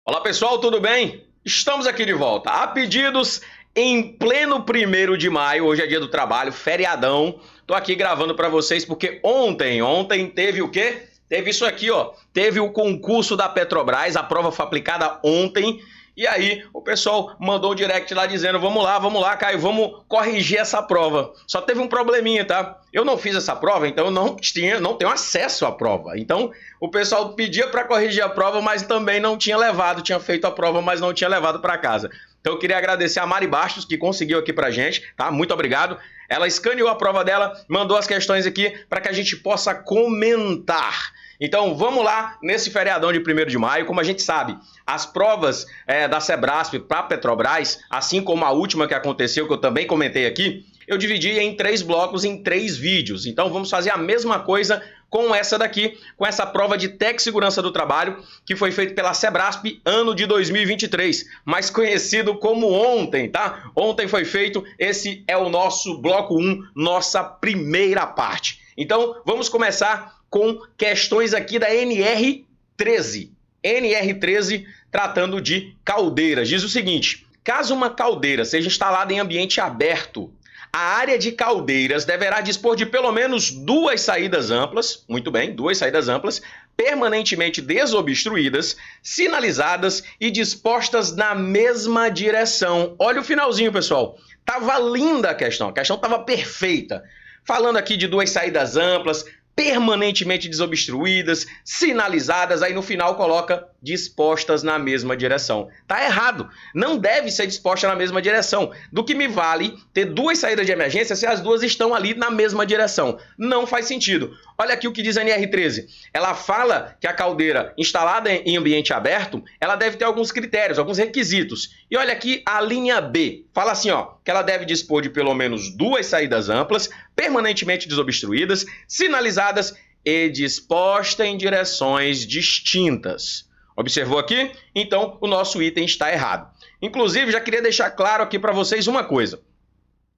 Olá pessoal, tudo bem? Estamos aqui de volta. A pedidos em pleno 1º de maio, hoje é dia do trabalho, feriadão. Tô aqui gravando para vocês porque ontem teve o quê? Teve isso aqui, ó. Teve o concurso da Petrobras, a prova foi aplicada ontem. E aí o pessoal mandou o direct lá dizendo: vamos lá, Caio, vamos corrigir essa prova. Só teve um probleminha, tá? Eu não fiz essa prova, então eu não tenho acesso à prova. Então o pessoal pedia para corrigir a prova, mas também não tinha levado, tinha feito a prova, mas não tinha levado para casa. Então eu queria agradecer a Mari Bastos, que conseguiu aqui pra gente, tá? Muito obrigado. Ela escaneou a prova dela, mandou as questões aqui para que a gente possa comentar. Então vamos lá nesse feriadão de 1º de maio. Como a gente sabe, as provas da Sebrasp para a Petrobras, assim como a última que aconteceu, que eu também comentei aqui, eu dividi em 3 blocos, em 3 vídeos. Então vamos fazer a mesma coisa com essa daqui, com essa prova de Técnico Segurança do Trabalho, que foi feita pela Sebrasp ano de 2023, mais conhecido como ontem, tá? Ontem foi feito, esse é o nosso bloco 1, nossa primeira parte. Então vamos começar com questões aqui da NR13. NR13 tratando de caldeiras. Diz o seguinte: caso uma caldeira seja instalada em ambiente aberto, a área de caldeiras deverá dispor de pelo menos 2 saídas amplas, muito bem, 2 saídas amplas, permanentemente desobstruídas, sinalizadas e dispostas na mesma direção. Olha o finalzinho, pessoal. Tava linda a questão tava perfeita. Falando aqui de 2 saídas amplas, permanentemente desobstruídas, sinalizadas, aí no final coloca dispostas na mesma direção. Tá errado, não deve ser disposta na mesma direção. Do que me vale ter 2 saídas de emergência se as 2 estão ali na mesma direção? Não faz sentido. Olha aqui o que diz a NR13. Ela fala que a caldeira instalada em ambiente aberto, ela deve ter alguns critérios, alguns requisitos. E olha aqui a linha B. Fala assim, ó, que ela deve dispor de pelo menos 2 saídas amplas, permanentemente desobstruídas, sinalizadas e disposta em direções distintas. Observou aqui? Então o nosso item está errado. Inclusive, já queria deixar claro aqui para vocês uma coisa.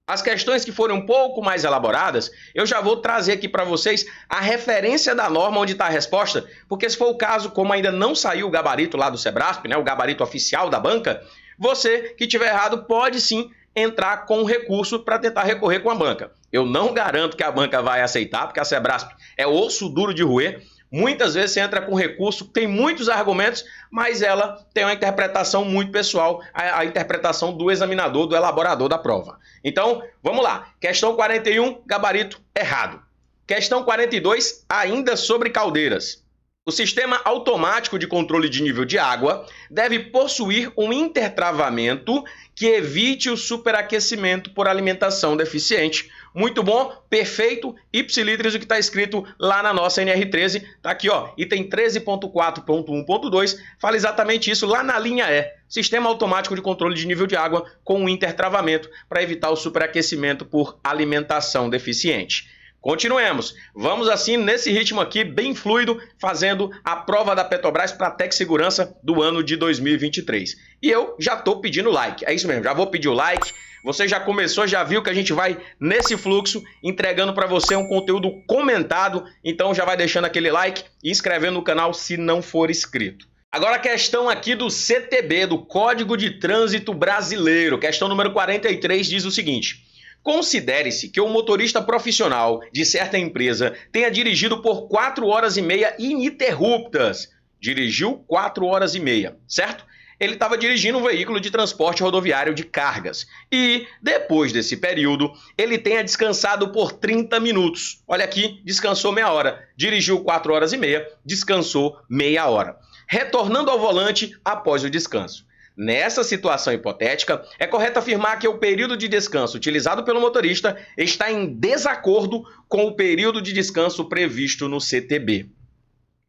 As questões que forem um pouco mais elaboradas, eu já vou trazer aqui para vocês a referência da norma onde está a resposta, porque se for o caso, como ainda não saiu o gabarito lá do Sebrasp, né, o gabarito oficial da banca, você que tiver errado pode sim entrar com recurso para tentar recorrer com a banca. Eu não garanto que a banca vai aceitar, porque a Sebrasp é osso duro de roer. Muitas vezes você entra com recurso, tem muitos argumentos, mas ela tem uma interpretação muito pessoal, a interpretação do examinador, do elaborador da prova. Então, vamos lá. Questão 41, gabarito errado. Questão 42, ainda sobre caldeiras. O sistema automático de controle de nível de água deve possuir um intertravamento que evite o superaquecimento por alimentação deficiente. Muito bom, perfeito, ipsilitris, o que está escrito lá na nossa NR13. Está aqui, ó, item 13.4.1.2, fala exatamente isso lá na linha E. Sistema automático de controle de nível de água com um intertravamento para evitar o superaquecimento por alimentação deficiente. Continuemos. Vamos assim, nesse ritmo aqui, bem fluido, fazendo a prova da Petrobras para a Técnico Segurança do ano de 2023. E eu já estou pedindo like. É isso mesmo, já vou pedir o like. Você já começou, já viu que a gente vai nesse fluxo, entregando para você um conteúdo comentado. Então já vai deixando aquele like e inscrevendo no canal se não for inscrito. Agora a questão aqui do CTB, do Código de Trânsito Brasileiro. Questão número 43 diz o seguinte: considere-se que o motorista profissional de certa empresa tenha dirigido por 4 horas e meia ininterruptas. Dirigiu 4 horas e meia, certo? Ele estava dirigindo um veículo de transporte rodoviário de cargas. E, depois desse período, ele tenha descansado por 30 minutos. Olha aqui, descansou meia hora. Dirigiu 4 horas e meia, descansou meia hora. Retornando ao volante após o descanso. Nessa situação hipotética, é correto afirmar que o período de descanso utilizado pelo motorista está em desacordo com o período de descanso previsto no CTB.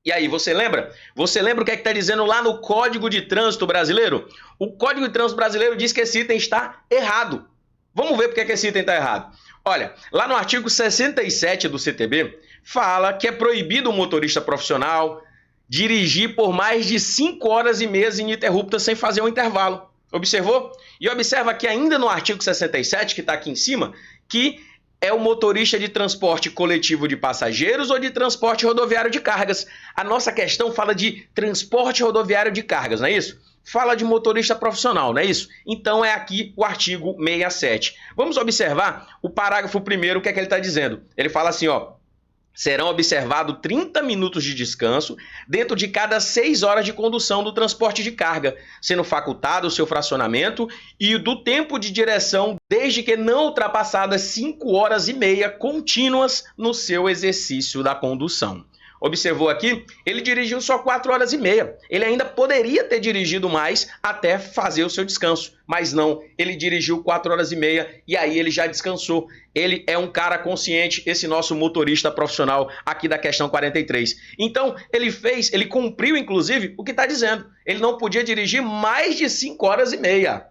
E aí, você lembra? Você lembra o que é que está dizendo lá no Código de Trânsito Brasileiro? O Código de Trânsito Brasileiro diz que esse item está errado. Vamos ver por que esse item está errado. Olha, lá no artigo 67 do CTB, fala que é proibido o motorista profissional dirigir por mais de 5 horas e meia ininterruptas sem fazer um intervalo. Observou? E observa que ainda no artigo 67, que está aqui em cima, que é o motorista de transporte coletivo de passageiros ou de transporte rodoviário de cargas. A nossa questão fala de transporte rodoviário de cargas, não é isso? fala de motorista profissional, não é isso? Então é aqui o artigo 67. Vamos observar o parágrafo primeiro, o que é que ele está dizendo. Ele fala assim, ó. Serão observados 30 minutos de descanso dentro de cada 6 horas de condução do transporte de carga, sendo facultado o seu fracionamento e do tempo de direção, desde que não ultrapassadas 5 horas e meia contínuas no seu exercício da condução. Observou aqui? Ele dirigiu só 4 horas e meia. Ele ainda poderia ter dirigido mais até fazer o seu descanso. Mas não, ele dirigiu 4 horas e meia e aí ele já descansou. Ele é um cara consciente, esse nosso motorista profissional aqui da questão 43. Então, ele cumpriu, inclusive, o que está dizendo. Ele não podia dirigir mais de 5 horas e meia.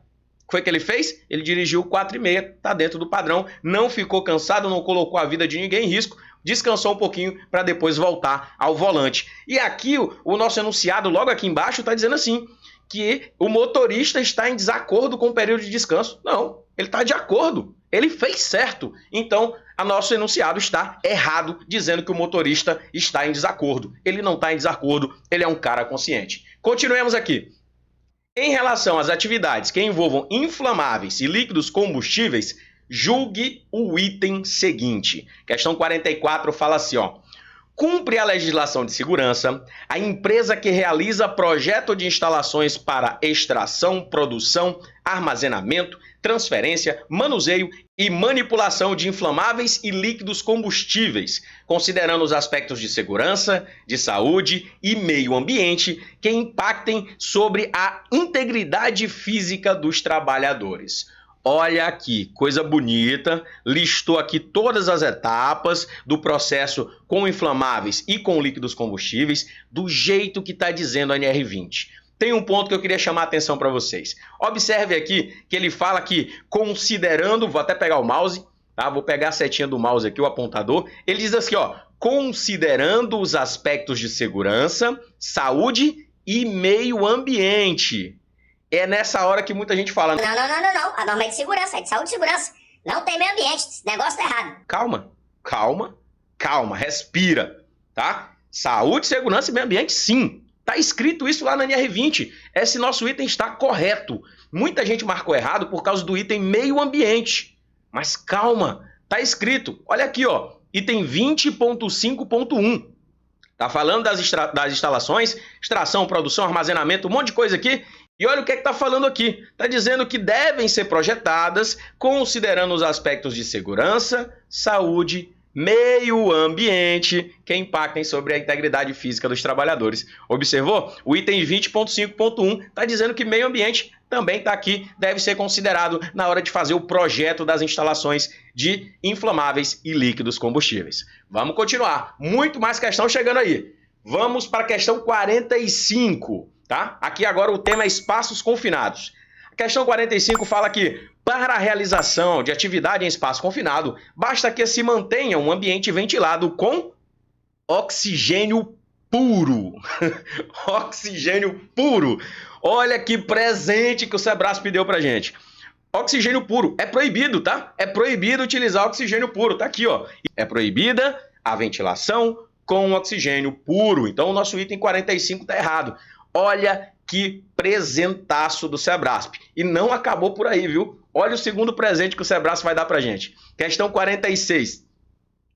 O que foi que ele fez? Ele dirigiu 4 e meia, está dentro do padrão, não ficou cansado, não colocou a vida de ninguém em risco, descansou um pouquinho para depois voltar ao volante. E aqui o nosso enunciado, logo aqui embaixo, está dizendo assim, que o motorista está em desacordo com o período de descanso. Não, ele está de acordo, ele fez certo. Então, o nosso enunciado está errado, dizendo que o motorista está em desacordo. Ele não está em desacordo, ele é um cara consciente. Continuemos aqui. Em relação às atividades que envolvam inflamáveis e líquidos combustíveis, julgue o item seguinte. Questão 44 fala assim, ó. Cumpre a legislação de segurança a empresa que realiza projeto de instalações para extração, produção, armazenamento, transferência, manuseio e manipulação de inflamáveis e líquidos combustíveis, considerando os aspectos de segurança, de saúde e meio ambiente que impactem sobre a integridade física dos trabalhadores. Olha aqui, coisa bonita, listou aqui todas as etapas do processo com inflamáveis e com líquidos combustíveis, do jeito que está dizendo a NR20. Tem um ponto que eu queria chamar a atenção para vocês. Observe aqui que ele fala que considerando, vou até pegar o mouse, tá? Vou pegar a setinha do mouse aqui, o apontador. Ele diz assim, ó, considerando os aspectos de segurança, saúde e meio ambiente. É nessa hora que muita gente fala... Não. A norma é de segurança, é de saúde e segurança. Não tem meio ambiente, esse negócio tá errado. Calma, respira, tá? Saúde, segurança e meio ambiente, sim. Tá escrito isso lá na NR20. Esse nosso item está correto. Muita gente marcou errado por causa do item meio ambiente. Mas calma, tá escrito. Olha aqui, ó, item 20.5.1. Tá falando das instalações, extração, produção, armazenamento, um monte de coisa aqui. E olha o que está falando aqui. Está dizendo que devem ser projetadas considerando os aspectos de segurança, saúde, meio ambiente que impactem sobre a integridade física dos trabalhadores. Observou? O item 20.5.1 está dizendo que meio ambiente também está aqui, deve ser considerado na hora de fazer o projeto das instalações de inflamáveis e líquidos combustíveis. Vamos continuar. Muito mais questão chegando aí. Vamos para a questão 45. Tá? Aqui agora o tema é espaços confinados. A questão 45 fala que, para a realização de atividade em espaço confinado, basta que se mantenha um ambiente ventilado com oxigênio puro. Oxigênio puro. Olha que presente que o Sebrasp deu pra gente. Oxigênio puro. É proibido, tá? É proibido utilizar oxigênio puro. Tá aqui, ó. É proibida a ventilação com oxigênio puro. Então o nosso item 45 tá errado. Olha que presentaço do Sebrasp. E não acabou por aí, viu? Olha o segundo presente que o Sebrasp vai dar pra gente. Questão 46.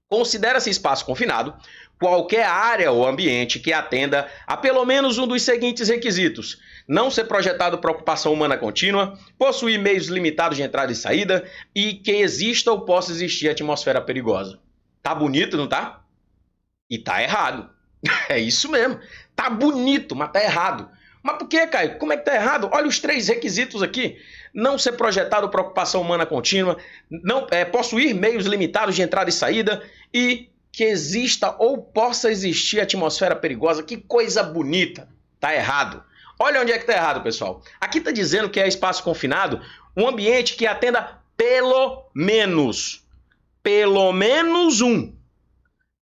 Considera-se espaço confinado qualquer área ou ambiente que atenda a pelo menos um dos seguintes requisitos: não ser projetado para ocupação humana contínua, possuir meios limitados de entrada e saída e que exista ou possa existir atmosfera perigosa. Tá bonito, não tá? E tá errado. É isso mesmo. Tá bonito, mas tá errado. Mas por que, Caio? Como é que tá errado? Olha os 3 requisitos aqui. Não ser projetado para ocupação humana contínua, não possuir meios limitados de entrada e saída e que exista ou possa existir atmosfera perigosa. Que coisa bonita. Tá errado. Olha onde é que tá errado, pessoal. Aqui tá dizendo que é espaço confinado, um ambiente que atenda pelo menos um.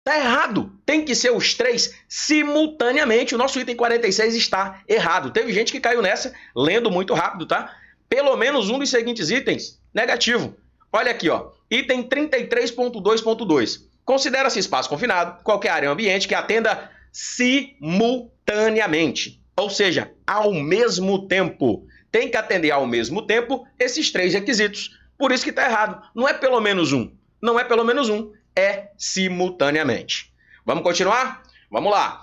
Tá errado. Tem que ser os 3 simultaneamente. O nosso item 46 está errado. Teve gente que caiu nessa, lendo muito rápido, tá? Pelo menos um dos seguintes itens, negativo. Olha aqui, ó. Item 33.2.2. Considera-se espaço confinado qualquer área ou ambiente que atenda simultaneamente. Ou seja, ao mesmo tempo. Tem que atender ao mesmo tempo esses 3 requisitos. Por isso que está errado. Não é pelo menos um. Não é pelo menos um. É simultaneamente. Vamos continuar? Vamos lá.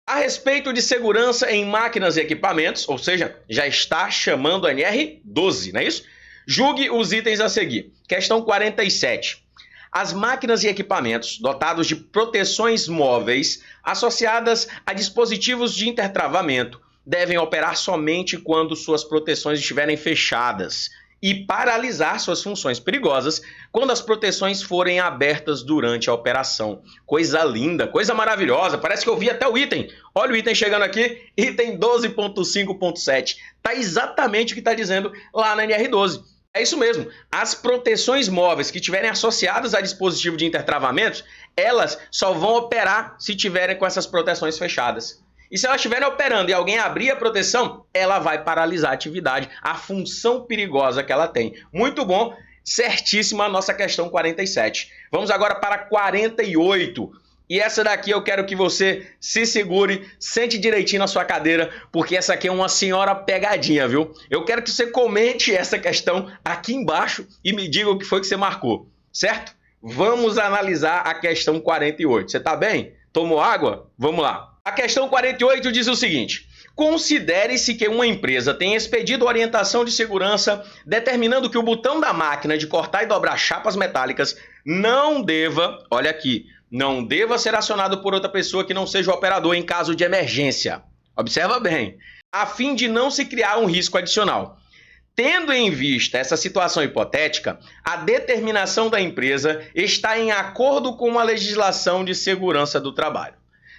A respeito de segurança em máquinas e equipamentos, ou seja, já está chamando a NR12, não é isso? Julgue os itens a seguir. Questão 47. As máquinas e equipamentos dotados de proteções móveis associadas a dispositivos de intertravamento devem operar somente quando suas proteções estiverem fechadas e paralisar suas funções perigosas quando as proteções forem abertas durante a operação. Coisa linda, coisa maravilhosa, parece que eu vi até o item. Olha o item chegando aqui, item 12.5.7. Está exatamente o que está dizendo lá na NR12. É isso mesmo, as proteções móveis que estiverem associadas a dispositivo de intertravamentos, elas só vão operar se tiverem com essas proteções fechadas. E se elas estiverem operando e alguém abrir a proteção, ela vai paralisar a atividade, a função perigosa que ela tem. Muito bom, certíssima a nossa questão 47. Vamos agora para 48. E essa daqui eu quero que você se segure, sente direitinho na sua cadeira, porque essa aqui é uma senhora pegadinha, viu? Eu quero que você comente essa questão aqui embaixo e me diga o que foi que você marcou, certo? Vamos analisar a questão 48. Você tá bem? Tomou água? Vamos lá. A questão 48 diz o seguinte: considere-se que uma empresa tenha expedido orientação de segurança determinando que o botão da máquina de cortar e dobrar chapas metálicas não deva, olha aqui, não deva ser acionado por outra pessoa que não seja o operador em caso de emergência. Observa bem, a fim de não se criar um risco adicional. Tendo em vista essa situação hipotética, a determinação da empresa está em acordo com a legislação de segurança do trabalho.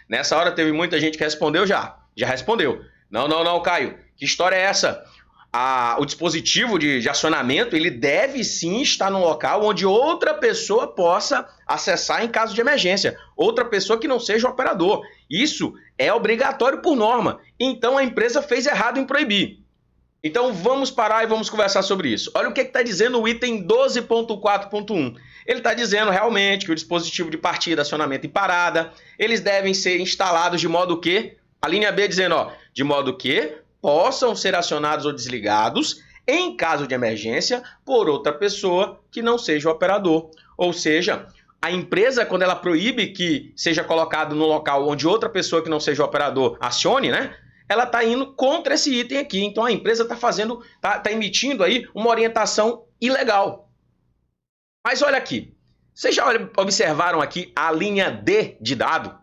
Nessa hora teve muita gente que respondeu já respondeu. Não, Caio, que história é essa? O dispositivo de acionamento, ele deve sim estar num local onde outra pessoa possa acessar em caso de emergência. Outra pessoa que não seja o operador. Isso é obrigatório por norma. Então a empresa fez errado em proibir. Então vamos parar e vamos conversar sobre isso. Olha o que está dizendo o item 12.4.1. Ele está dizendo realmente que o dispositivo de partida, acionamento e parada, eles devem ser instalados de modo que, a linha B dizendo, ó, de modo que possam ser acionados ou desligados em caso de emergência por outra pessoa que não seja o operador. Ou seja, a empresa, quando ela proíbe que seja colocado no local onde outra pessoa que não seja o operador acione, né? Ela está indo contra esse item aqui. Então a empresa está emitindo aí uma orientação ilegal. Mas olha aqui, vocês já observaram aqui a linha D de dado?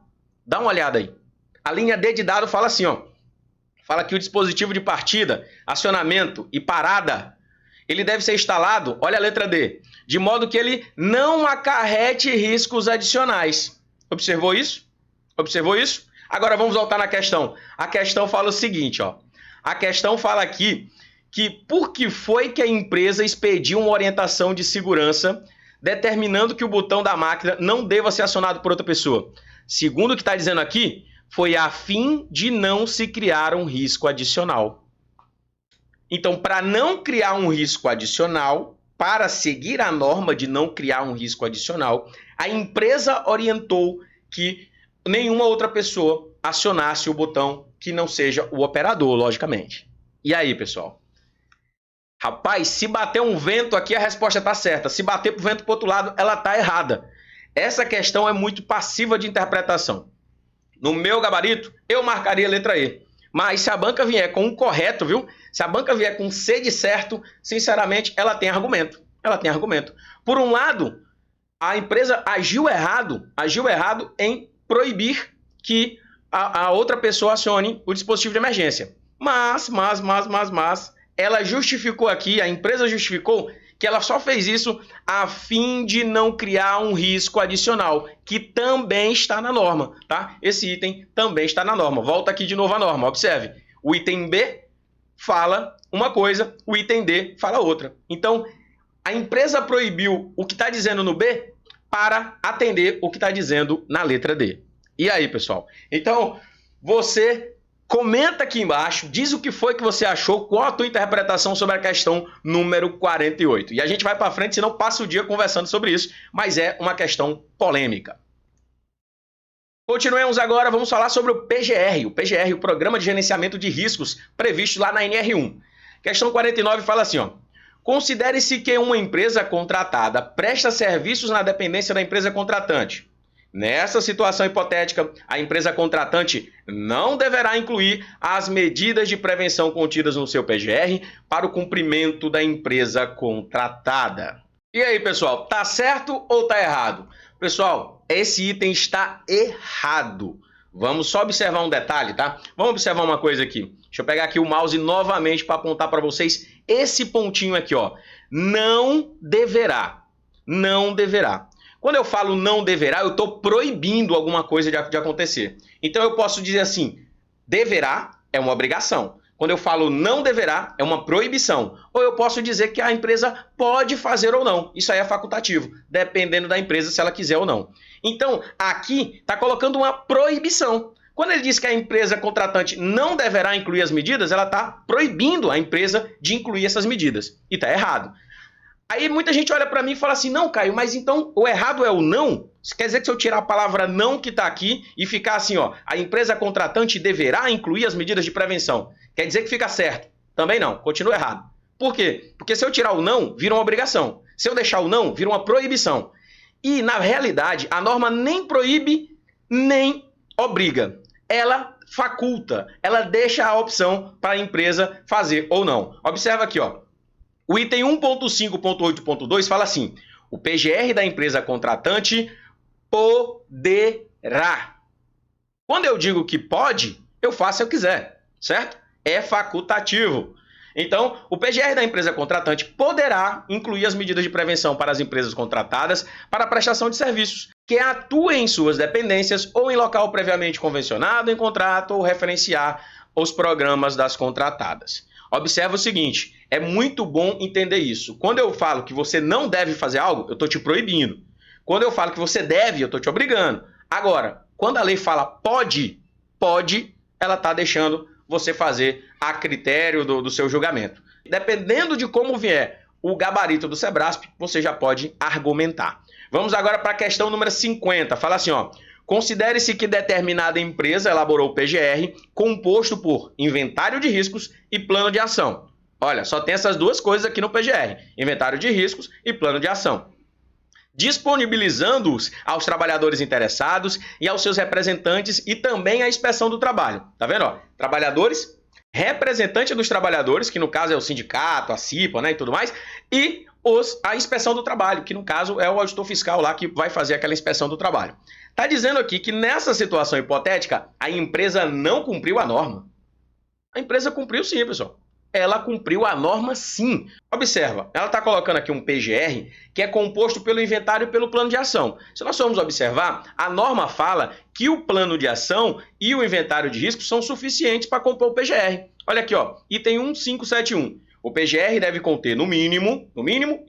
Dá uma olhada aí. A linha D de dado fala assim, ó. Fala que o dispositivo de partida, acionamento e parada, ele deve ser instalado, olha a letra D, de modo que ele não acarrete riscos adicionais. Observou isso? Observou isso? Agora vamos voltar na questão. A questão fala o seguinte, ó. A questão fala aqui que por que foi que a empresa expediu uma orientação de segurança determinando que o botão da máquina não deva ser acionado por outra pessoa. Segundo o que está dizendo aqui, foi a fim de não se criar um risco adicional. Então, para não criar um risco adicional, para seguir a norma de não criar um risco adicional, a empresa orientou que nenhuma outra pessoa acionasse o botão que não seja o operador, logicamente. E aí, pessoal? Rapaz, se bater um vento aqui, a resposta está certa. Se bater o vento para o outro lado, ela está errada. Essa questão é muito passiva de interpretação. No meu gabarito, eu marcaria a letra E. Mas se a banca vier com um correto, viu? Se a banca vier com C de certo, sinceramente, ela tem argumento. Ela tem argumento. Por um lado, a empresa agiu errado em proibir que a outra pessoa acione o dispositivo de emergência. Mas, ela justificou aqui, a empresa justificou que ela só fez isso a fim de não criar um risco adicional, que também está na norma, tá? Esse item também está na norma. Volta aqui de novo a norma, observe. O item B fala uma coisa, o item D fala outra. Então, a empresa proibiu o que está dizendo no B para atender o que está dizendo na letra D. E aí, pessoal? Então, você comenta aqui embaixo, diz o que foi que você achou, qual a tua interpretação sobre a questão número 48. E a gente vai para frente, senão passa o dia conversando sobre isso, mas é uma questão polêmica. Continuemos agora, vamos falar sobre o PGR. O PGR, o Programa de Gerenciamento de Riscos, previsto lá na NR1. Questão 49 fala assim, ó. Considere-se que uma empresa contratada presta serviços na dependência da empresa contratante. Nessa situação hipotética, a empresa contratante não deverá incluir as medidas de prevenção contidas no seu PGR para o cumprimento da empresa contratada. E aí, pessoal, tá certo ou tá errado? Pessoal, esse item está errado. Vamos só observar um detalhe, tá? Vamos observar uma coisa aqui. Deixa eu pegar aqui o mouse novamente para apontar para vocês esse pontinho aqui, ó. Não deverá. Não deverá. Quando eu falo não deverá, eu estou proibindo alguma coisa de acontecer. Então eu posso dizer assim, deverá é uma obrigação. Quando eu falo não deverá, é uma proibição. Ou eu posso dizer que a empresa pode fazer ou não. Isso aí é facultativo, dependendo da empresa se ela quiser ou não. Então, aqui está colocando uma proibição. Quando ele diz que a empresa contratante não deverá incluir as medidas, ela está proibindo a empresa de incluir essas medidas. E está errado. Aí muita gente olha para mim e fala assim, não, Caio, mas então o errado é o não? Isso quer dizer que se eu tirar a palavra não que está aqui e ficar assim, ó, a empresa contratante deverá incluir as medidas de prevenção, quer dizer que fica certo? Também não, continua errado. Por quê? Porque se eu tirar o não, vira uma obrigação. Se eu deixar o não, vira uma proibição. E, na realidade, a norma nem proíbe, nem obriga. Ela faculta, ela deixa a opção para a empresa fazer ou não. Observa aqui, ó. O item 1.5.8.2 fala assim, o PGR da empresa contratante poderá. Quando eu digo que pode, eu faço se eu quiser, certo? É facultativo. Então, o PGR da empresa contratante poderá incluir as medidas de prevenção para as empresas contratadas para a prestação de serviços que atuem em suas dependências ou em local previamente convencionado em contrato ou referenciar os programas das contratadas. Observa o seguinte, é muito bom entender isso. Quando eu falo que você não deve fazer algo, eu estou te proibindo. Quando eu falo que você deve, eu estou te obrigando. Agora, quando a lei fala pode, ela está deixando você fazer a critério do seu julgamento. Dependendo de como vier o gabarito do SEBRASP, você já pode argumentar. Vamos agora para a questão número 50. Fala assim, ó. Considere-se que determinada empresa elaborou o PGR composto por inventário de riscos e plano de ação. Olha, só tem essas duas coisas aqui no PGR, inventário de riscos e plano de ação. Disponibilizando-os aos trabalhadores interessados e aos seus representantes e também à inspeção do trabalho. Tá vendo? Ó? Trabalhadores, representante dos trabalhadores, que no caso é o sindicato, a CIPA, né, e tudo mais, e a inspeção do trabalho, que no caso é o auditor fiscal lá que vai fazer aquela inspeção do trabalho. Está dizendo aqui que nessa situação hipotética, a empresa não cumpriu a norma. A empresa cumpriu sim, pessoal. Ela cumpriu a norma sim. Observa, ela está colocando aqui um PGR que é composto pelo inventário e pelo plano de ação. Se nós formos observar, a norma fala que o plano de ação e o inventário de risco são suficientes para compor o PGR. Olha aqui, ó, item 1571. O PGR deve conter, no mínimo,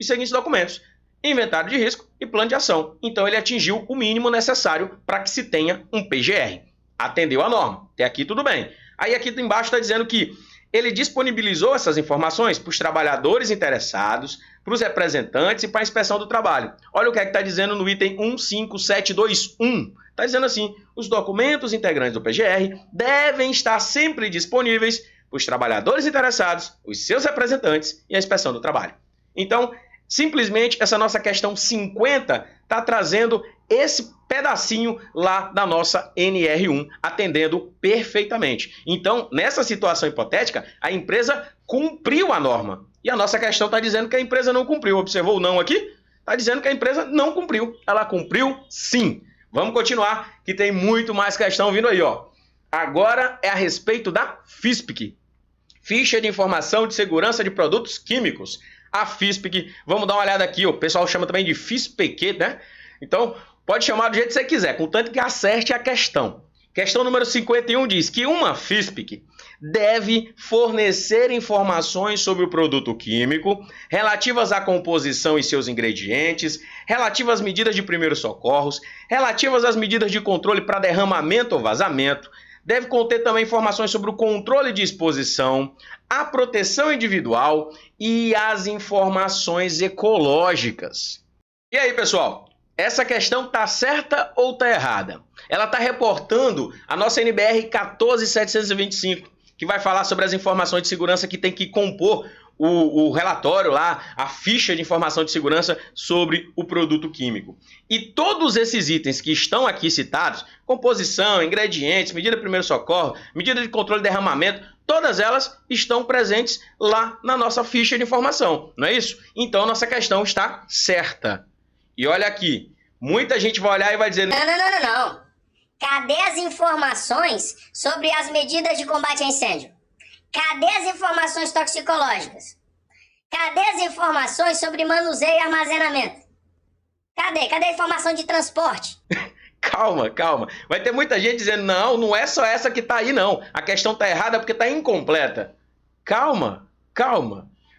os seguintes documentos. Inventário de risco e plano de ação. Então, ele atingiu o mínimo necessário para que se tenha um PGR. Atendeu a norma. Até aqui tudo bem. Aí aqui embaixo está dizendo que ele disponibilizou essas informações para os trabalhadores interessados, para os representantes e para a inspeção do trabalho. Olha o que é que está dizendo no item 15721. Está dizendo assim, os documentos integrantes do PGR devem estar sempre disponíveis para os trabalhadores interessados, os seus representantes e a inspeção do trabalho. Então, simplesmente, essa nossa questão 50 está trazendo esse pedacinho lá da nossa NR1, atendendo perfeitamente. Então, nessa situação hipotética, a empresa cumpriu a norma. E a nossa questão está dizendo que a empresa não cumpriu. Observou o não aqui? Está dizendo que a empresa não cumpriu. Ela cumpriu sim. Vamos continuar, que tem muito mais questão vindo aí, ó. Agora é a respeito da FISPIC. Ficha de Informação de Segurança de Produtos Químicos. A FISPIC, vamos dar uma olhada aqui, o pessoal chama também de FISPQ, né? Então, pode chamar do jeito que você quiser, contanto que acerte a questão. Questão número 51 diz que uma FISPIC deve fornecer informações sobre o produto químico, relativas à composição e seus ingredientes, relativas às medidas de primeiros socorros, relativas às medidas de controle para derramamento ou vazamento, deve conter também informações sobre o controle de exposição, a proteção individual e as informações ecológicas. E aí, pessoal? Essa questão está certa ou está errada? Ela está reportando a nossa NBR 14725, que vai falar sobre as informações de segurança que tem que compor o relatório lá, a ficha de informação de segurança sobre o produto químico. E todos esses itens que estão aqui citados, composição, ingredientes, medida de primeiro socorro, medida de controle de derramamento, todas elas estão presentes lá na nossa ficha de informação, não é isso? Então, nossa questão está certa. E olha aqui, muita gente vai olhar e vai dizer... Não. Cadê as informações sobre as medidas de combate a incêndio? Cadê as informações toxicológicas? Cadê as informações sobre manuseio e armazenamento? Cadê a informação de transporte? Calma. Vai ter muita gente dizendo, não é só essa que está aí, não. A questão está errada porque está incompleta. Calma.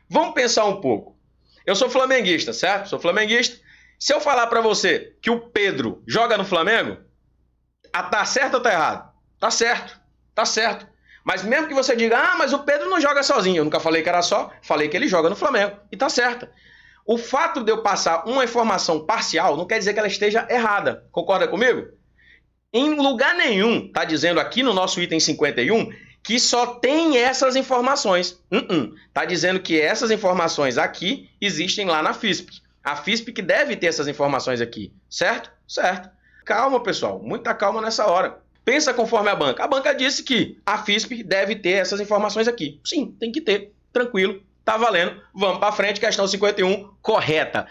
Vamos pensar um pouco. Eu sou flamenguista, certo? Sou flamenguista. Se eu falar para você que o Pedro joga no Flamengo, tá certo ou tá errado? Tá certo. Mas mesmo que você diga, mas o Pedro não joga sozinho. Eu nunca falei que era só, falei que ele joga no Flamengo. E tá certo. O fato de eu passar uma informação parcial não quer dizer que ela esteja errada. Concorda comigo? Em lugar nenhum está dizendo aqui no nosso item 51 que só tem essas informações. Está dizendo que essas informações aqui existem lá na FISP. A FISP que deve ter essas informações aqui. Certo? Certo. Calma, pessoal. Muita calma nessa hora. Pensa conforme a banca. A banca disse que a FISP deve ter essas informações aqui. Sim, tem que ter. Tranquilo. Tá valendo. Vamos para frente. Questão 51, correta.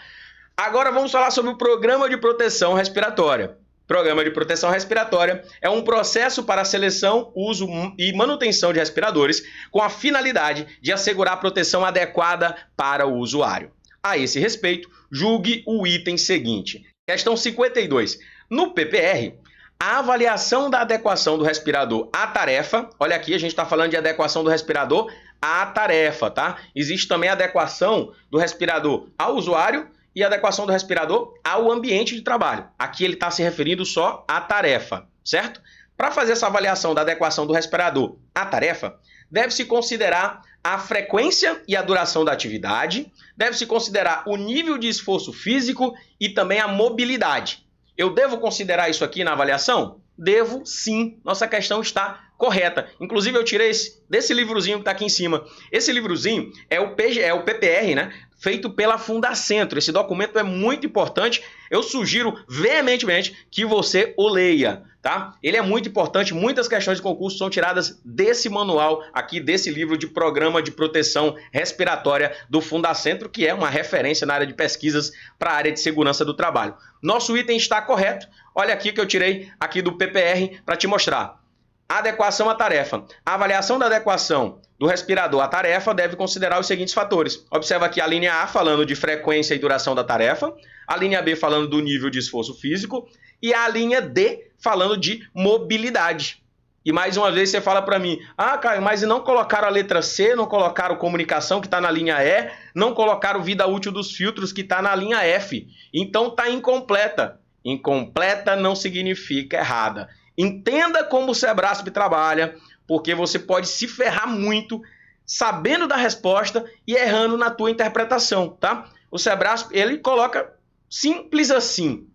Agora vamos falar sobre o Programa de Proteção Respiratória. Programa de Proteção Respiratória é um processo para a seleção, uso e manutenção de respiradores com a finalidade de assegurar a proteção adequada para o usuário. A esse respeito, julgue o item seguinte. Questão 52. No PPR, a avaliação da adequação do respirador à tarefa, olha aqui, a gente está falando de adequação do respirador à tarefa, tá? Existe também a adequação do respirador ao usuário e a adequação do respirador ao ambiente de trabalho. Aqui ele está se referindo só à tarefa, certo? Para fazer essa avaliação da adequação do respirador à tarefa, deve-se considerar a frequência e a duração da atividade, deve-se considerar o nível de esforço físico e também a mobilidade. Eu devo considerar isso aqui na avaliação? Devo, sim. Nossa questão está correta. Inclusive, eu tirei desse livrozinho que está aqui em cima. Esse livrozinho é o PPR, né? Feito pela Fundacentro. Esse documento é muito importante. Eu sugiro veementemente que você o leia, tá? Ele é muito importante. Muitas questões de concurso são tiradas desse manual aqui, desse livro de Programa de Proteção Respiratória do Fundacentro, que é uma referência na área de pesquisas para a área de segurança do trabalho. Nosso item está correto. Olha aqui que eu tirei aqui do PPR para te mostrar. Adequação à tarefa. A avaliação da adequação do respirador à tarefa deve considerar os seguintes fatores. Observa aqui a linha A falando de frequência e duração da tarefa, a linha B falando do nível de esforço físico e a linha D falando de mobilidade. E mais uma vez você fala para mim, Caio, mas não colocaram a letra C, não colocaram comunicação que está na linha E, não colocaram vida útil dos filtros que está na linha F. Então está incompleta. Incompleta não significa errada. Entenda como o Sebrasp trabalha, porque você pode se ferrar muito sabendo da resposta e errando na tua interpretação, tá? O Sebrasp, ele coloca simples assim.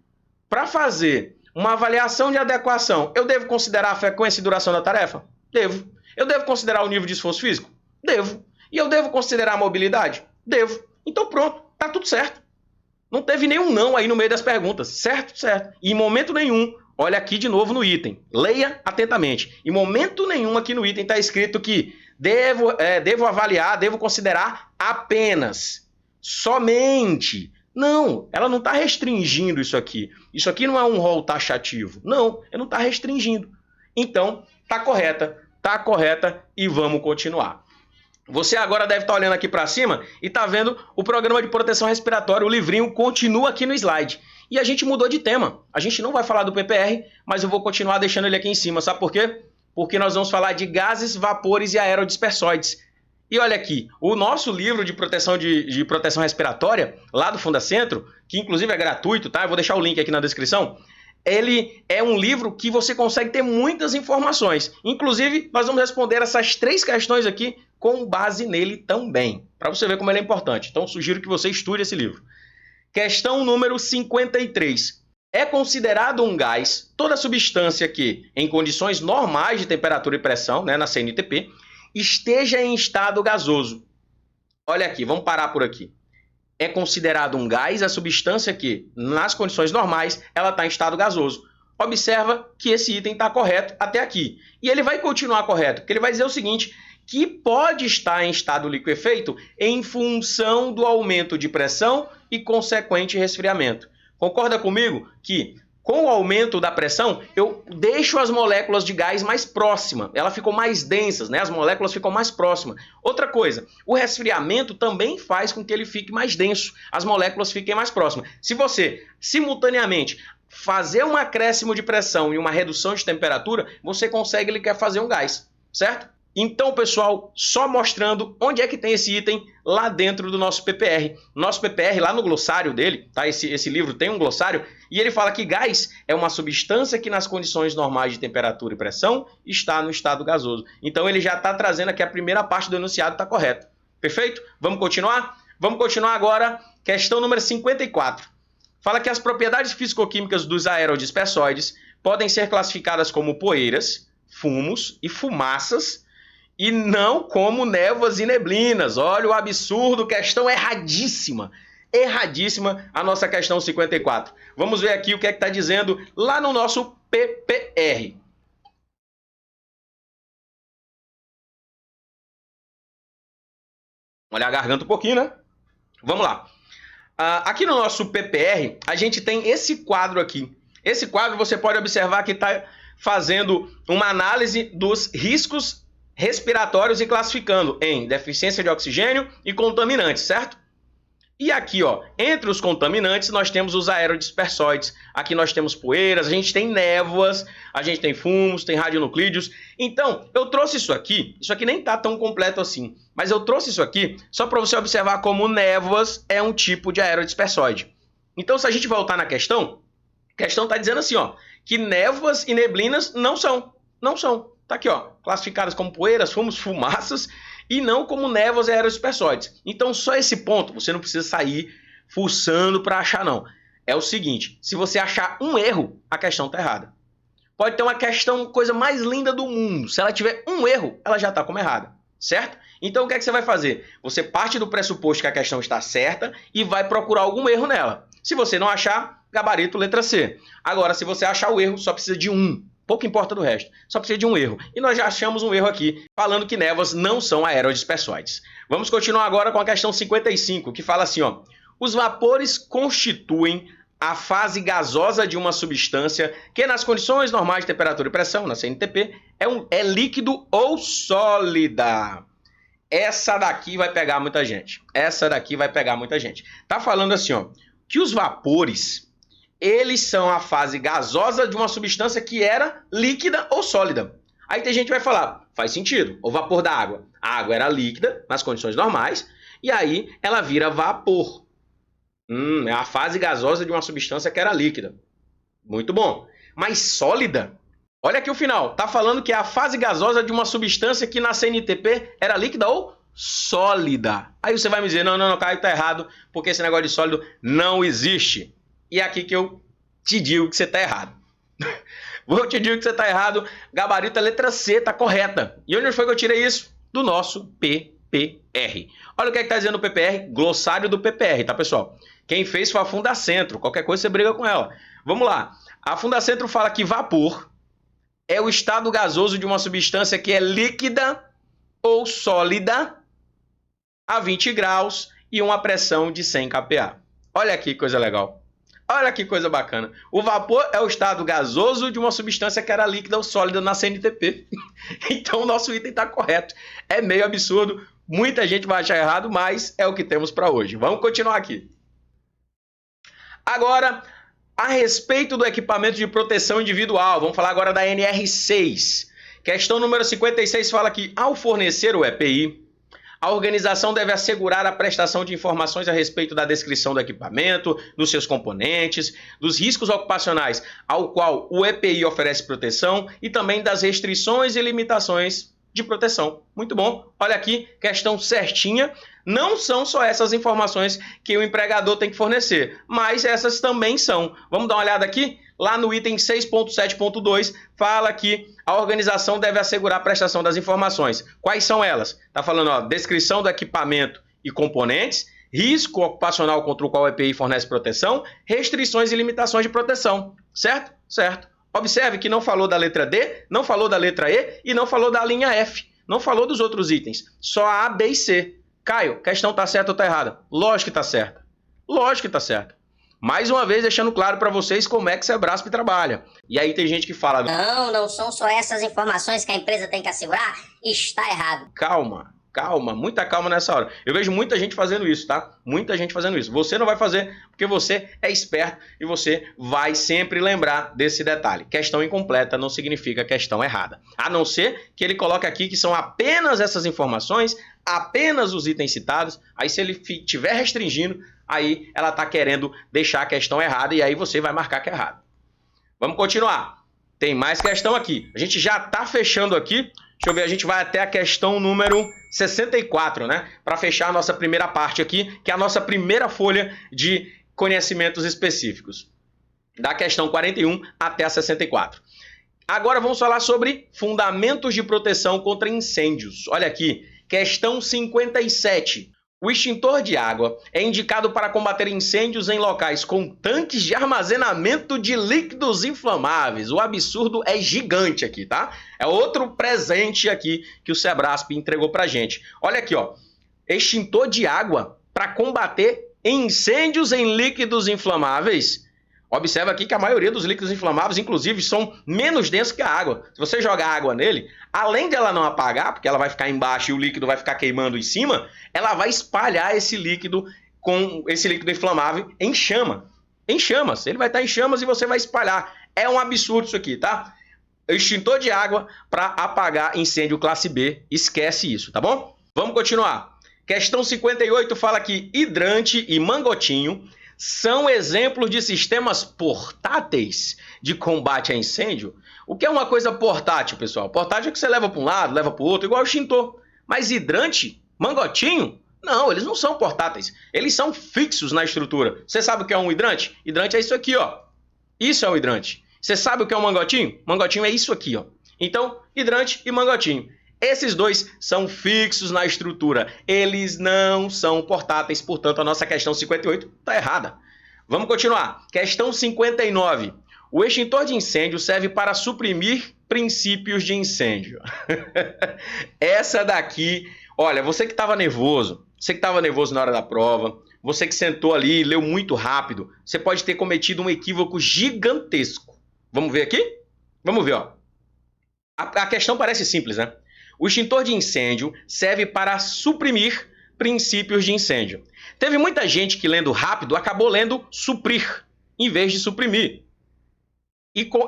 Para fazer uma avaliação de adequação, eu devo considerar a frequência e duração da tarefa? Devo. Eu devo considerar o nível de esforço físico? Devo. E eu devo considerar a mobilidade? Devo. Então pronto, tá tudo certo. Não teve nenhum não aí no meio das perguntas, certo? Certo. E em momento nenhum, olha aqui de novo no item, leia atentamente. Em momento nenhum aqui no item está escrito que devo avaliar, devo considerar apenas, somente. Não, ela não está restringindo isso aqui. Isso aqui não é um rol taxativo. Não, ela não está restringindo. Então, tá correta e vamos continuar. Você agora deve estar olhando aqui para cima e está vendo o Programa de Proteção Respiratória, o livrinho continua aqui no slide. E a gente mudou de tema. A gente não vai falar do PPR, mas eu vou continuar deixando ele aqui em cima. Sabe por quê? Porque nós vamos falar de gases, vapores e aerodispersóides. E olha aqui, o nosso livro de proteção respiratória, lá do Fundacentro, que inclusive é gratuito, tá? Eu vou deixar o link aqui na descrição. Ele é um livro que você consegue ter muitas informações. Inclusive, nós vamos responder essas 3 questões aqui com base nele também, para você ver como ele é importante. Então, sugiro que você estude esse livro. Questão número 53. É considerado um gás toda substância que, em condições normais de temperatura e pressão, né, na CNTP, esteja em estado gasoso. Olha aqui, vamos parar por aqui. É considerado um gás a substância que, nas condições normais, ela está em estado gasoso. Observa que esse item está correto até aqui. E ele vai continuar correto, porque ele vai dizer o seguinte, que pode estar em estado liquefeito em função do aumento de pressão e consequente resfriamento. Concorda comigo que, com o aumento da pressão, eu deixo as moléculas de gás mais próximas. Elas ficam mais densas, né? As moléculas ficam mais próximas. Outra coisa, o resfriamento também faz com que ele fique mais denso. As moléculas fiquem mais próximas. Se você, simultaneamente, fazer um acréscimo de pressão e uma redução de temperatura, você consegue fazer um gás, certo? Então, pessoal, só mostrando onde é que tem esse item lá dentro do nosso PPR. Nosso PPR, lá no glossário dele, tá? Esse livro tem um glossário, e ele fala que gás é uma substância que nas condições normais de temperatura e pressão está no estado gasoso. Então, ele já está trazendo aqui a primeira parte do enunciado, está correto. Perfeito? Vamos continuar? Vamos continuar agora. Questão número 54. Fala que as propriedades físico-químicas dos aerodispersóides podem ser classificadas como poeiras, fumos e fumaças, e não como névoas e neblinas. Olha o absurdo, questão erradíssima. Erradíssima a nossa questão 54. Vamos ver aqui o que é que está dizendo lá no nosso PPR. Olha a garganta um pouquinho, né? Vamos lá. Aqui no nosso PPR, a gente tem esse quadro aqui. Esse quadro você pode observar que está fazendo uma análise dos riscos respiratórios e classificando em deficiência de oxigênio e contaminantes, certo? E aqui, ó, entre os contaminantes, nós temos os aerodispersóides. Aqui nós temos poeiras, a gente tem névoas, a gente tem fumos, tem radionuclídeos. Então, eu trouxe isso aqui nem está tão completo assim, mas eu trouxe isso aqui só para você observar como névoas é um tipo de aerodispersóide. Então, se a gente voltar na questão, a questão está dizendo assim, ó, que névoas e neblinas não são. Tá aqui, ó, classificadas como poeiras, fumos, fumaças e não como névoas e aerodispersóides. Então, só esse ponto, você não precisa sair fuçando para achar, não. É o seguinte, se você achar um erro, a questão está errada. Pode ter uma questão, coisa mais linda do mundo. Se ela tiver um erro, ela já está como errada, certo? Então, o que é que você vai fazer? Você parte do pressuposto que a questão está certa e vai procurar algum erro nela. Se você não achar, gabarito letra C. Agora, se você achar o erro, só precisa de um. Pouco importa do resto, só precisa de um erro. E nós já achamos um erro aqui, falando que névoas não são aerodispersóides. Vamos continuar agora com a questão 55, que fala assim, ó. Os vapores constituem a fase gasosa de uma substância que nas condições normais de temperatura e pressão, na CNTP, é líquido ou sólida. Essa daqui vai pegar muita gente. Tá falando assim, ó, que os vapores, eles são a fase gasosa de uma substância que era líquida ou sólida. Aí tem gente que vai falar, faz sentido, o vapor da água. A água era líquida nas condições normais e aí ela vira vapor. É a fase gasosa de uma substância que era líquida. Muito bom. Mas sólida? Olha aqui o final. Tá falando que é a fase gasosa de uma substância que na CNTP era líquida ou sólida. Aí você vai me dizer, não, Caio, tá errado, porque esse negócio de sólido não existe. E é aqui que eu te digo que você está errado. Vou te dizer que você está errado. Gabarito, a letra C está correta. E onde foi que eu tirei isso? Do nosso PPR. Olha o que está dizendo o PPR. Glossário do PPR, tá, pessoal? Quem fez foi a Fundacentro. Qualquer coisa você briga com ela. Vamos lá. A Fundacentro fala que vapor é o estado gasoso de uma substância que é líquida ou sólida a 20 graus e uma pressão de 100 kPa. Olha aqui que coisa legal. Olha que coisa bacana. O vapor é o estado gasoso de uma substância que era líquida ou sólida na CNTP. Então o nosso item está correto. É meio absurdo. Muita gente vai achar errado, mas é o que temos para hoje. Vamos continuar aqui. Agora, a respeito do equipamento de proteção individual. Vamos falar agora da NR6. Questão número 56 fala que, ao fornecer o EPI, a organização deve assegurar a prestação de informações a respeito da descrição do equipamento, dos seus componentes, dos riscos ocupacionais ao qual o EPI oferece proteção e também das restrições e limitações de proteção. Muito bom. Olha aqui, questão certinha. Não são só essas informações que o empregador tem que fornecer, mas essas também são. Vamos dar uma olhada aqui? Lá no item 6.7.2, fala que a organização deve assegurar a prestação das informações. Quais são elas? Está falando, ó, descrição do equipamento e componentes, risco ocupacional contra o qual o EPI fornece proteção, restrições e limitações de proteção. Certo? Certo. Observe que não falou da letra D, não falou da letra E e não falou da linha F. Não falou dos outros itens. Só A, B e C. Caio, questão está certa ou está errada? Lógico que está certa. Lógico que está certa. Mais uma vez, deixando claro para vocês como é que o Sebrasp trabalha. E aí tem gente que fala... Não são só essas informações que a empresa tem que assegurar. Está errado. Calma, muita calma nessa hora. Eu vejo muita gente fazendo isso, tá? Muita gente fazendo isso. Você não vai fazer porque você é esperto e você vai sempre lembrar desse detalhe. Questão incompleta não significa questão errada. A não ser que ele coloque aqui que são apenas essas informações, apenas os itens citados. Aí se ele estiver restringindo, aí ela está querendo deixar a questão errada e aí você vai marcar que é errado. Vamos continuar. Tem mais questão aqui. A gente já está fechando aqui. Deixa eu ver, a gente vai até a questão número 64, né? Para fechar a nossa primeira parte aqui, que é a nossa primeira folha de conhecimentos específicos. Da questão 41 até a 64. Agora vamos falar sobre fundamentos de proteção contra incêndios. Olha aqui, questão 57. O extintor de água é indicado para combater incêndios em locais com tanques de armazenamento de líquidos inflamáveis. O absurdo é gigante aqui, tá? É outro presente aqui que o Sebrasp entregou pra gente. Olha aqui, ó. Extintor de água para combater incêndios em líquidos inflamáveis. Observa aqui que a maioria dos líquidos inflamáveis, inclusive, são menos densos que a água. Se você jogar água nele, além de ela não apagar, porque ela vai ficar embaixo e o líquido vai ficar queimando em cima, ela vai espalhar esse líquido inflamável em chama. Em chamas. Ele vai estar em chamas e você vai espalhar. É um absurdo isso aqui, tá? Extintor de água para apagar incêndio classe B. Esquece isso, tá bom? Vamos continuar. Questão 58 fala que hidrante e mangotinho são exemplos de sistemas portáteis de combate a incêndio. O que é uma coisa portátil, pessoal? Portátil é que você leva para um lado, leva para o outro, igual o extintor. Mas hidrante, mangotinho, não, eles não são portáteis. Eles são fixos na estrutura. Você sabe o que é um hidrante? Hidrante é isso aqui, ó. Isso é o hidrante. Você sabe o que é um mangotinho? Mangotinho é isso aqui, ó. Então, hidrante e mangotinho. Esses dois são fixos na estrutura. Eles não são portáteis, portanto, a nossa questão 58 está errada. Vamos continuar. Questão 59. O extintor de incêndio serve para suprimir princípios de incêndio. Essa daqui, olha, você que estava nervoso na hora da prova, você que sentou ali e leu muito rápido, você pode ter cometido um equívoco gigantesco. Vamos ver aqui? Vamos ver, ó. A questão parece simples, né? O extintor de incêndio serve para suprimir princípios de incêndio. Teve muita gente que lendo rápido acabou lendo suprir, em vez de suprimir.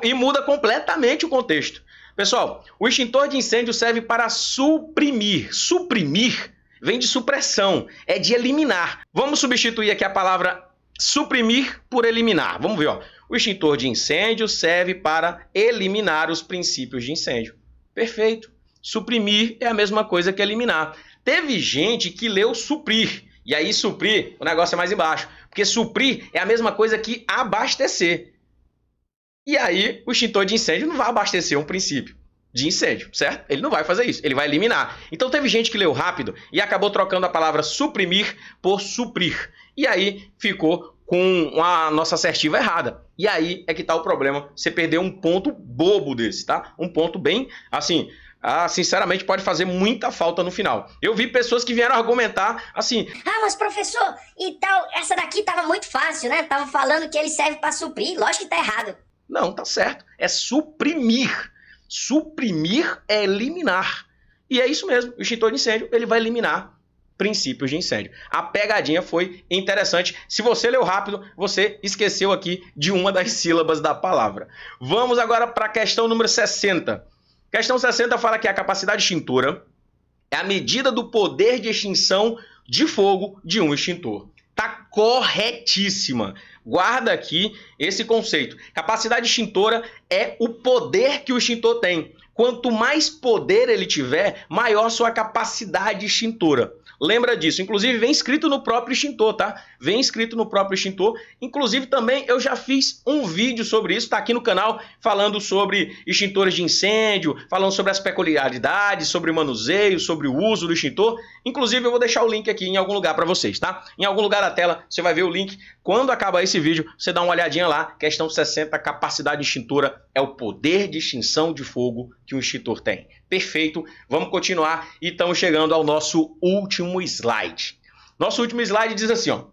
E muda completamente o contexto. Pessoal, o extintor de incêndio serve para suprimir. Suprimir vem de supressão, é de eliminar. Vamos substituir aqui a palavra suprimir por eliminar. Vamos ver, ó. O extintor de incêndio serve para eliminar os princípios de incêndio. Perfeito. Suprimir é a mesma coisa que eliminar. Teve gente que leu suprir. E aí suprir, o negócio é mais embaixo. Porque suprir é a mesma coisa que abastecer. E aí o extintor de incêndio não vai abastecer um princípio de incêndio, certo? Ele não vai fazer isso, ele vai eliminar. Então teve gente que leu rápido e acabou trocando a palavra suprimir por suprir. E aí ficou com a nossa assertiva errada. E aí é que tá o problema. Você perdeu um ponto bobo desse, tá? Um ponto bem, assim... sinceramente, pode fazer muita falta no final. Eu vi pessoas que vieram argumentar assim... mas professor, então essa daqui tava muito fácil, né? Tava falando que ele serve para suprir, lógico que tá errado. Não, tá certo. É suprimir. Suprimir é eliminar. E é isso mesmo. O extintor de incêndio, ele vai eliminar princípios de incêndio. A pegadinha foi interessante. Se você leu rápido, você esqueceu aqui de uma das sílabas da palavra. Vamos agora para a questão número 60. Questão 60 fala que a capacidade extintora é a medida do poder de extinção de fogo de um extintor. Tá corretíssima. Guarda aqui esse conceito. Capacidade extintora é o poder que o extintor tem. Quanto mais poder ele tiver, maior sua capacidade extintora. Lembra disso. Inclusive, vem escrito no próprio extintor, tá? Vem escrito no próprio extintor. Inclusive, também eu já fiz um vídeo sobre isso, tá aqui no canal, falando sobre extintores de incêndio, falando sobre as peculiaridades, sobre o manuseio, sobre o uso do extintor. Inclusive, eu vou deixar o link aqui em algum lugar para vocês, tá? Em algum lugar da tela, você vai ver o link. Quando acabar esse vídeo, você dá uma olhadinha lá. Questão 60, capacidade extintora é o poder de extinção de fogo que um extintor tem. Perfeito, vamos continuar e estamos chegando ao nosso último slide. Nosso último slide diz assim, ó.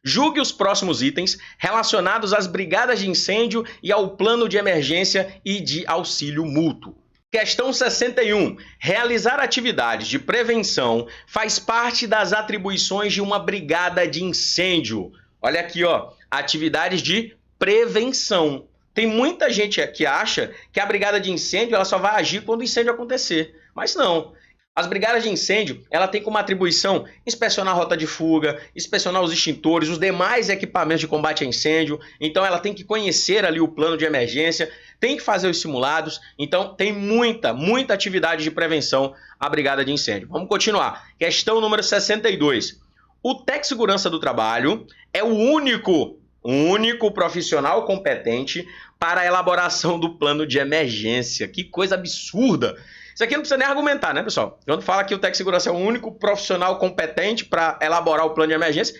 Julgue os próximos itens relacionados às brigadas de incêndio e ao plano de emergência e de auxílio mútuo. Questão 61. Realizar atividades de prevenção faz parte das atribuições de uma brigada de incêndio. Olha aqui, ó, atividades de prevenção. Tem muita gente que acha que a brigada de incêndio ela só vai agir quando o incêndio acontecer. Mas não. As brigadas de incêndio ela tem como atribuição inspecionar a rota de fuga, inspecionar os extintores, os demais equipamentos de combate a incêndio. Então ela tem que conhecer ali o plano de emergência, tem que fazer os simulados. Então tem muita atividade de prevenção a brigada de incêndio. Vamos continuar. Questão número 62. O técnico de segurança do trabalho é o único profissional competente para a elaboração do plano de emergência. Que coisa absurda! Isso aqui não precisa nem argumentar, né, pessoal? Quando fala que o técnico de segurança é o único profissional competente para elaborar o plano de emergência,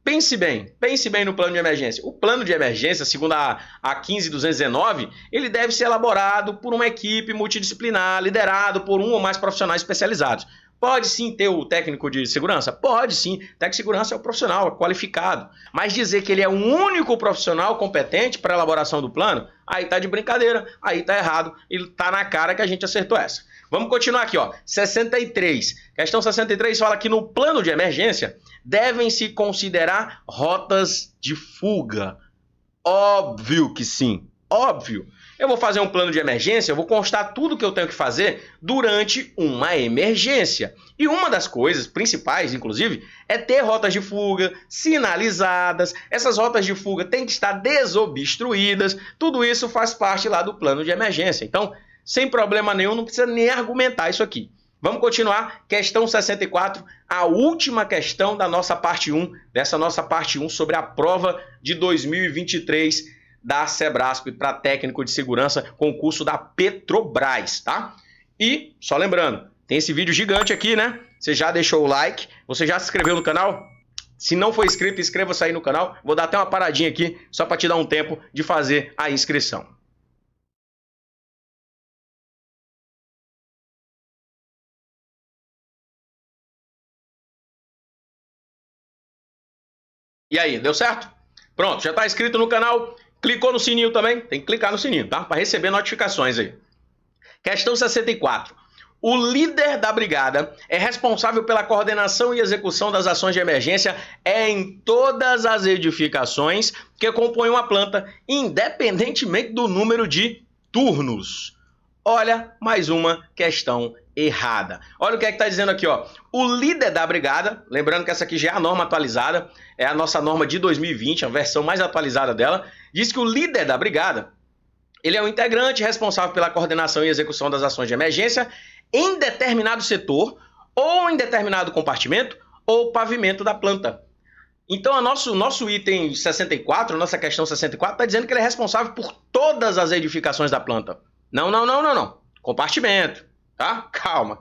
pense bem no plano de emergência. O plano de emergência, segundo a 15.219, ele deve ser elaborado por uma equipe multidisciplinar, liderado por um ou mais profissionais especializados. Pode sim ter o técnico de segurança? Pode sim. O técnico de segurança é o profissional, é qualificado. Mas dizer que ele é o único profissional competente para a elaboração do plano, aí tá de brincadeira, aí tá errado. E tá na cara que a gente acertou essa. Vamos continuar aqui, ó. 63. Questão 63 fala que no plano de emergência devem-se considerar rotas de fuga. Óbvio que sim. Óbvio. Eu vou fazer um plano de emergência, eu vou constar tudo que eu tenho que fazer durante uma emergência. E uma das coisas principais, inclusive, é ter rotas de fuga sinalizadas. Essas rotas de fuga têm que estar desobstruídas. Tudo isso faz parte lá do plano de emergência. Então, sem problema nenhum, não precisa nem argumentar isso aqui. Vamos continuar. Questão 64, a última questão da nossa parte 1, dessa nossa parte 1 sobre a prova de 2023 da Sebrasp para técnico de segurança, concurso da Petrobras, tá? E, só lembrando, tem esse vídeo gigante aqui, né? Você já deixou o like? Você já se inscreveu no canal? Se não for inscrito, inscreva-se aí no canal. Vou dar até uma paradinha aqui, só para te dar um tempo de fazer a inscrição. E aí, deu certo? Pronto, já está inscrito no canal? Clicou no sininho também? Tem que clicar no sininho, tá? Para receber notificações aí. Questão 64. O líder da brigada é responsável pela coordenação e execução das ações de emergência em todas as edificações que compõem uma planta, independentemente do número de turnos. Olha, mais uma questão errada. Olha o que é que está dizendo aqui, ó. O líder da brigada, lembrando que essa aqui já é a norma atualizada, é a nossa norma de 2020, a versão mais atualizada dela, diz que o líder da brigada, ele é o integrante responsável pela coordenação e execução das ações de emergência em determinado setor, ou em determinado compartimento, ou pavimento da planta. Então, nosso item 64, nossa questão 64, está dizendo que ele é responsável por todas as edificações da planta. Não. Compartimento, tá? Calma.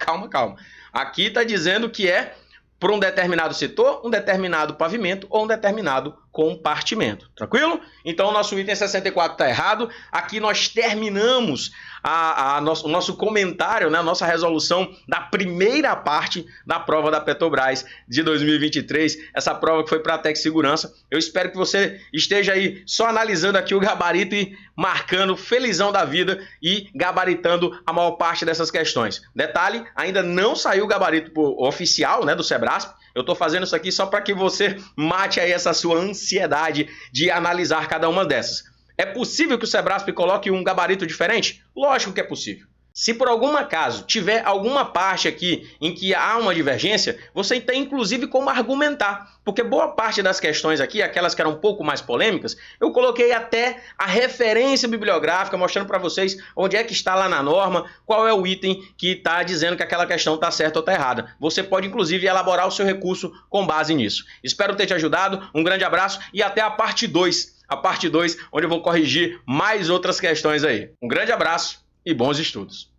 Aqui está dizendo que é por um determinado setor, um determinado pavimento ou um determinado compartimento. Tranquilo? Então, o nosso item 64 está errado. Aqui nós terminamos o nosso comentário, né, a nossa resolução da primeira parte da prova da Petrobras de 2023. Essa prova que foi para a Tec Segurança. Eu espero que você esteja aí só analisando aqui o gabarito e marcando felizão da vida e gabaritando a maior parte dessas questões. Detalhe, ainda não saiu o gabarito oficial, né, do Sebrasp. Eu estou fazendo isso aqui só para que você mate aí essa sua ansiedade de analisar cada uma dessas. É possível que o Sebrasp coloque um gabarito diferente? Lógico que é possível. Se por algum acaso tiver alguma parte aqui em que há uma divergência, você tem inclusive como argumentar, porque boa parte das questões aqui, aquelas que eram um pouco mais polêmicas, eu coloquei até a referência bibliográfica mostrando para vocês onde é que está lá na norma, qual é o item que está dizendo que aquela questão está certa ou está errada. Você pode inclusive elaborar o seu recurso com base nisso. Espero ter te ajudado, um grande abraço e até a parte 2. A parte 2, onde eu vou corrigir mais outras questões aí. Um grande abraço e bons estudos.